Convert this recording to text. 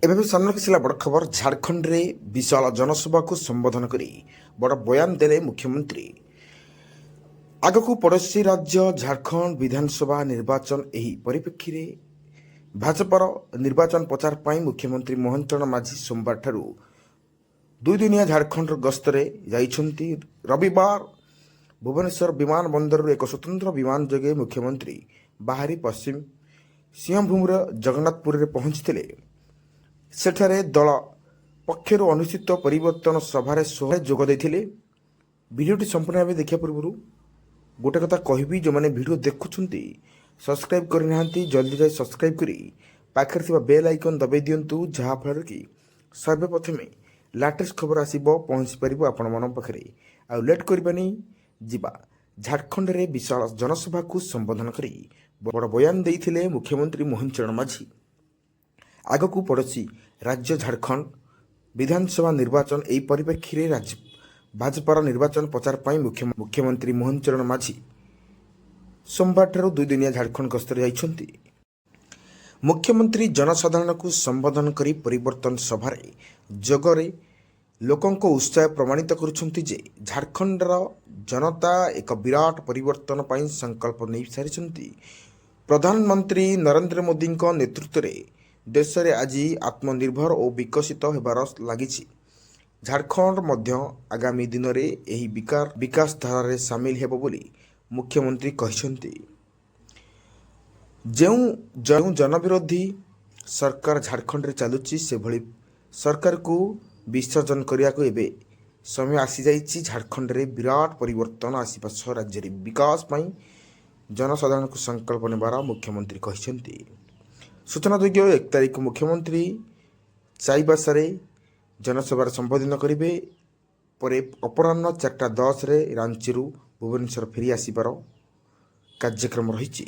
एबे सामनाକୁ ଆସିଲା ବଡ଼ ଖବର। ଝାଡ଼ଖଣ୍ଡରେ ବିଶାଳ ଜନସଭାକୁ ସମ୍ବୋଧନ କରି ବଡ଼ ବୟାନ ଦେଲେ ମୁଖ୍ୟମନ୍ତ୍ରୀ। ଆଗକୁ ପଡ଼ୋଶୀ ରାଜ୍ୟ ଝାଡ଼ଖଣ୍ଡ ବିଧାନସଭା ନିର୍ବାଚନ। ଏହି ପରିପ୍ରେକ୍ଷୀରେ ଭାଜପାର ନିର୍ବାଚନ ପ୍ରଚାର ପାଇଁ ମୁଖ୍ୟମନ୍ତ୍ରୀ ମୋହନ ଚରଣ ମାଝୀ ସୋମବାରଠାରୁ ଦୁଇଦିନିଆ ଝାଡ଼ଖଣ୍ଡ ଗସ୍ତରେ ଯାଇଛନ୍ତି। ରବିବାର ଭୁବନେଶ୍ୱର ବିମାନ ବନ୍ଦରରୁ ଏକ ସ୍ୱତନ୍ତ୍ର ବିମାନ ଯୋଗେ ମୁଖ୍ୟମନ୍ତ୍ରୀ ବାହାରି ପଶ୍ଚିମ ସିଂହଭୂମର ଜଗନ୍ନାଥପୁରରେ ପହଞ୍ଚିଥିଲେ। ସେଠାରେ ଦଳ ପକ୍ଷରୁ ଅନୁଷ୍ଠିତ ପରିବର୍ତ୍ତନ ସଭାରେ ଯୋଗ ଦେଇଥିଲେ। ଭିଡ଼ିଓଟି ସମ୍ପୂର୍ଣ୍ଣ ଭାବେ ଦେଖିବା ପୂର୍ବରୁ ଗୋଟେ କଥା କହିବି, ଯେଉଁମାନେ ଭିଡ଼ିଓ ଦେଖୁଛନ୍ତି ସବସ୍କ୍ରାଇବ୍ କରିନାହାନ୍ତି ଜଲ୍ଦି ଯାଇ ସବସ୍କ୍ରାଇବ୍ କରି ପାଖରେ ଥିବା ବେଲ୍ ଆଇକନ୍ ଦବାଇ ଦିଅନ୍ତୁ, ଯାହାଫଳରେ କି ସର୍ବପ୍ରଥମେ ଲାଟେଷ୍ଟ ଖବର ଆସିବ ପହଞ୍ଚି ପାରିବ ଆପଣମାନଙ୍କ ପାଖରେ। ଆଉ ଲେଟ୍ କରିବାନି, ଯିବା ଝାଡ଼ଖଣ୍ଡରେ ବିଶାଳ ଜନସଭାକୁ ସମ୍ବୋଧନ କରି ବଡ଼ ବୟାନ ଦେଇଥିଲେ ମୁଖ୍ୟମନ୍ତ୍ରୀ ମୋହନ ଚରଣ ମାଝୀ। ଆଗକୁ ପଡ଼ୋଶୀ ରାଜ୍ୟ ଝାଡ଼ଖଣ୍ଡ ବିଧାନସଭା ନିର୍ବାଚନ। ଏହି ପରିପ୍ରେକ୍ଷୀରେ ଭାଜପାର ନିର୍ବାଚନ ପ୍ରଚାର ପାଇଁ ମୁଖ୍ୟମନ୍ତ୍ରୀ ମୋହନ ଚରଣ ମାଝୀ ସୋମବାରଠାରୁ ଦୁଇଦିନିଆ ଝାଡ଼ଖଣ୍ଡ ଗସ୍ତରେ ଯାଇଛନ୍ତି। ମୁଖ୍ୟମନ୍ତ୍ରୀ ଜନସାଧାରଣଙ୍କୁ ସମ୍ବୋଧନ କରି ପରିବର୍ତ୍ତନ ସଭାରେ ଯୋଗରେ ଲୋକଙ୍କ ଉତ୍ସାହ ପ୍ରମାଣିତ କରୁଛନ୍ତି ଯେ ଝାଡ଼ଖଣ୍ଡର ଜନତା ଏକ ବିରାଟ ପରିବର୍ତ୍ତନ ପାଇଁ ସଂକଳ୍ପ ନେଇସାରିଛନ୍ତି। ପ୍ରଧାନମନ୍ତ୍ରୀ ନରେନ୍ଦ୍ର ମୋଦିଙ୍କ ନେତୃତ୍ୱରେ ଦେଶରେ ଆଜି ଆତ୍ମନିର୍ଭର ଓ ବିକଶିତ ହେବାର ଲାଗିଛି। ଝାଡ଼ଖଣ୍ଡ ମଧ୍ୟ ଆଗାମୀ ଦିନରେ ଏହି ବିକାଶ ଧାରାରେ ସାମିଲ ହେବ ବୋଲି ମୁଖ୍ୟମନ୍ତ୍ରୀ କହିଛନ୍ତି। ଯେଉଁ ଜନବିରୋଧୀ ସରକାର ଝାଡ଼ଖଣ୍ଡରେ ଚାଲୁଛି, ସେଭଳି ସରକାରକୁ ବିସର୍ଜନ କରିବାକୁ ଏବେ ସମୟ ଆସିଯାଇଛି। ଝାଡ଼ଖଣ୍ଡରେ ବିରାଟ ପରିବର୍ତ୍ତନ ଆସିବା ସହ ରାଜ୍ୟରେ ବିକାଶ ପାଇଁ ଜନସାଧାରଣଙ୍କୁ ସଂକଳ୍ପ ନେବାର ମୁଖ୍ୟମନ୍ତ୍ରୀ କହିଛନ୍ତି। ସୂଚନାଯୋଗ୍ୟ, 1 ତାରିଖ ମୁଖ୍ୟମନ୍ତ୍ରୀ ଚାଇବାସାରେ ଜନସଭାରେ ସମ୍ବୋଧନ କରିବେ। ପରେ ଅପରାହ୍ନ 4:10ରେ ରାଞ୍ଚିରୁ ଭୁବନେଶ୍ୱର ଫେରି ଆସିବାର କାର୍ଯ୍ୟକ୍ରମ ରହିଛି।